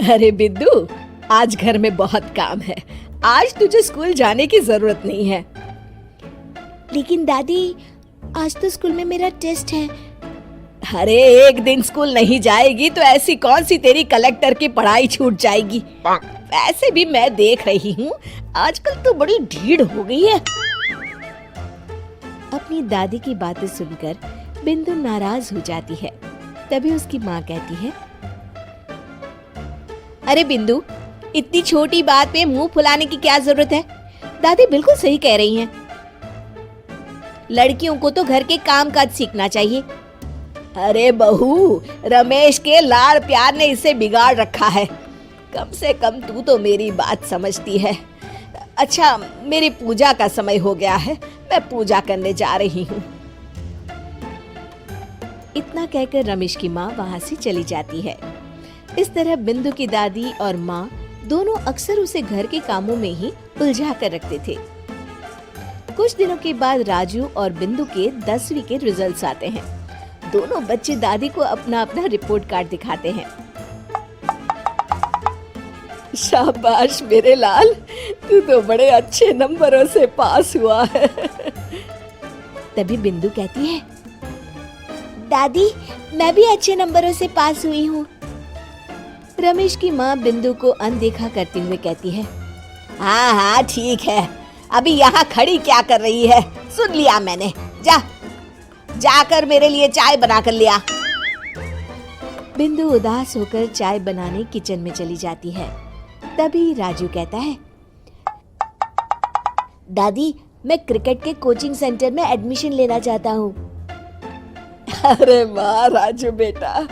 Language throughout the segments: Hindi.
अरे बिंदु, आज घर में बहुत काम है। आज तुझे स्कूल जाने की जरूरत नहीं है। लेकिन दादी, आज तो स्कूल में मेरा टेस्ट है। अरे एक दिन स्कूल नहीं जाएगी तो ऐसी कौन सी तेरी कलेक्टर की पढ़ाई छूट जाएगी। वैसे भी मैं देख रही हूँ आजकल तो बड़ी ढीठ हो गई है। अपनी दादी की बातें सुनकर बिंदु नाराज हो जाती है। तभी उसकी माँ कहती है, अरे बिंदु, इतनी छोटी बात पे मुंह फुलाने की क्या जरूरत है। दादी बिल्कुल सही कह रही हैं। लड़कियों को तो घर के काम काज सीखना चाहिए। अरे बहू, रमेश के लाड़ प्यार ने इसे बिगाड़ रखा है। कम से कम तू तो मेरी बात समझती है। अच्छा, मेरी पूजा का समय हो गया है, मैं पूजा करने जा रही हूँ। इतना कहकर रमेश की माँ वहाँ से चली जाती है। इस तरह बिंदु की दादी और माँ दोनों अक्सर उसे घर के कामों में ही उलझा कर रखते थे। कुछ दिनों के बाद राजू और बिंदु के 10वीं के रिजल्ट्स आते हैं। दोनों बच्चे दादी को अपना अपना रिपोर्ट कार्ड दिखाते हैं। शाबाश मेरे लाल, तू तो बड़े अच्छे नंबरों से पास हुआ है। तभी बिंदु कहती है, दादी मैं भी अच्छे नंबरों से पास हुई हूँ। रमेश की माँ बिंदु को अनदेखा करते हुए कहती है, हाँ हाँ ठीक है, अभी यहाँ खड़ी क्या कर रही है, सुन लिया मैंने। जाकर मेरे लिए चाय बना कर लिया। बिंदु उदास होकर चाय बनाने किचन में चली जाती है। तभी राजू कहता है, दादी मैं क्रिकेट के कोचिंग सेंटर में एडमिशन लेना चाहता हूँ। अरे वाह राजू बेटा,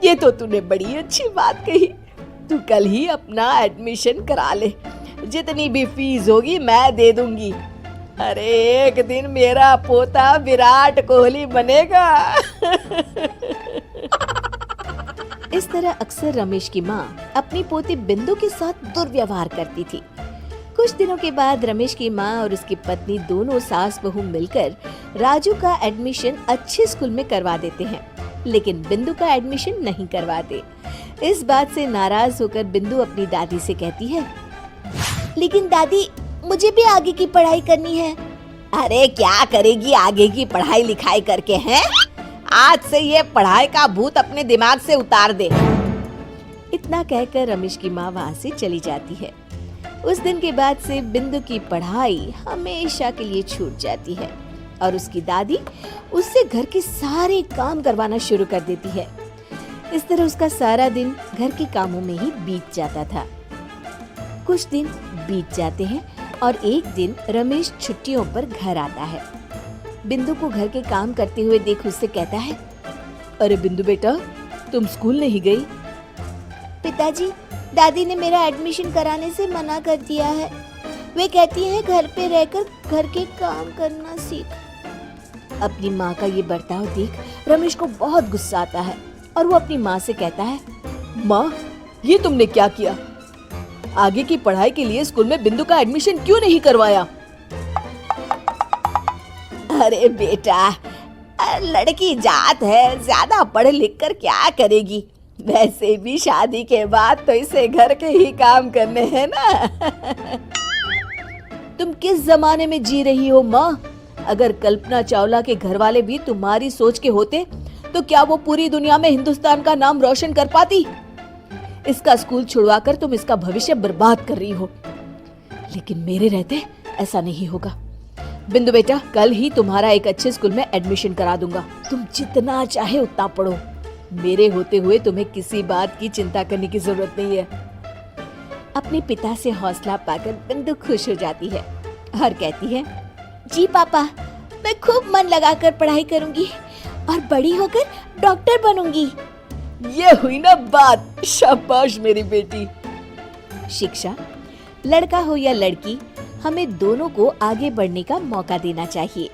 ये तो तूने बड़ी अच्छी बात कही। तू कल ही अपना एडमिशन करा ले, जितनी भी फीस होगी मैं दे दूंगी। अरे एक दिन मेरा पोता विराट कोहली बनेगा। इस तरह अक्सर रमेश की माँ अपनी पोती बिंदु के साथ दुर्व्यवहार करती थी। कुछ दिनों के बाद रमेश की माँ और उसकी पत्नी दोनों सास बहू मिलकर राजू का एडमिशन अच्छे स्कूल में करवा देते हैं, लेकिन बिंदु का एडमिशन नहीं करवाते। इस बात से नाराज होकर बिंदु अपनी दादी से कहती है, लेकिन दादी मुझे भी आगे की पढ़ाई करनी है। अरे क्या करेगी आगे की पढ़ाई लिखाई करके, हैं? आज से ये पढ़ाई का भूत अपने दिमाग से उतार दे। इतना कहकर रमेश की माँ वहाँ से चली जाती है। उस दिन के बाद से बिंदु की पढ़ाई हमेशा के लिए छूट जाती है और उसकी दादी उससे घर के सारे काम करवाना शुरू कर देती है। इस तरह उसका सारा दिन घर के कामों में ही बीत जाता था। कुछ दिन बीत जाते हैं और एक दिन रमेश छुट्टियों पर घर आता है। बिंदु को घर के काम करते हुए देख उससे कहता है, अरे बिंदु बेटा, तुम स्कूल नहीं गई? पिताजी, दादी ने मेरा एडमिशन कराने से मना कर दिया है। वे कहती हैं घर पे रहकर घर के काम करना सीख। अपनी माँ का ये बर्ताव देख रमेश को बहुत गुस्सा आता है और वो अपनी माँ से कहता है, माँ ये तुमने क्या किया? आगे की पढ़ाई के लिए स्कूल में बिंदु का एडमिशन क्यों नहीं करवाया? अरे बेटा, लड़की जात है, ज्यादा पढ़ लिख कर क्या करेगी? वैसे भी शादी के बाद तो इसे घर के ही काम करने हैं ना। तुम किस जमाने में जी रही हो माँ? अगर कल्पना चावला के घर वाले भी तुम्हारी सोच के होते तो क्या वो पूरी दुनिया में हिंदुस्तान का नाम रोशन कर पाती? इसका स्कूल छुड़वाकर तुम इसका भविष्य बर्बाद कर रही हो, लेकिन मेरे रहते ऐसा नहीं होगा। बिंदु बेटा, कल ही तुम्हारा एक अच्छे स्कूल में एडमिशन करा दूंगा। तुम जितना चाहे उतना पढ़ो। मेरे होते हुए तुम्हें किसी बात की चिंता करने की जरूरत नहीं है। अपने पिता से हौसला पाकर बिंदु खुश हो जाती है और कहती है, जी पापा, मैं खूब मन लगाकर पढ़ाई करूंगी और बड़ी होकर डॉक्टर बनूंगी। ये हुई ना बात, शाबाश मेरी बेटी। शिक्षा, लड़का हो या लड़की, हमें दोनों को आगे बढ़ने का मौका देना चाहिए।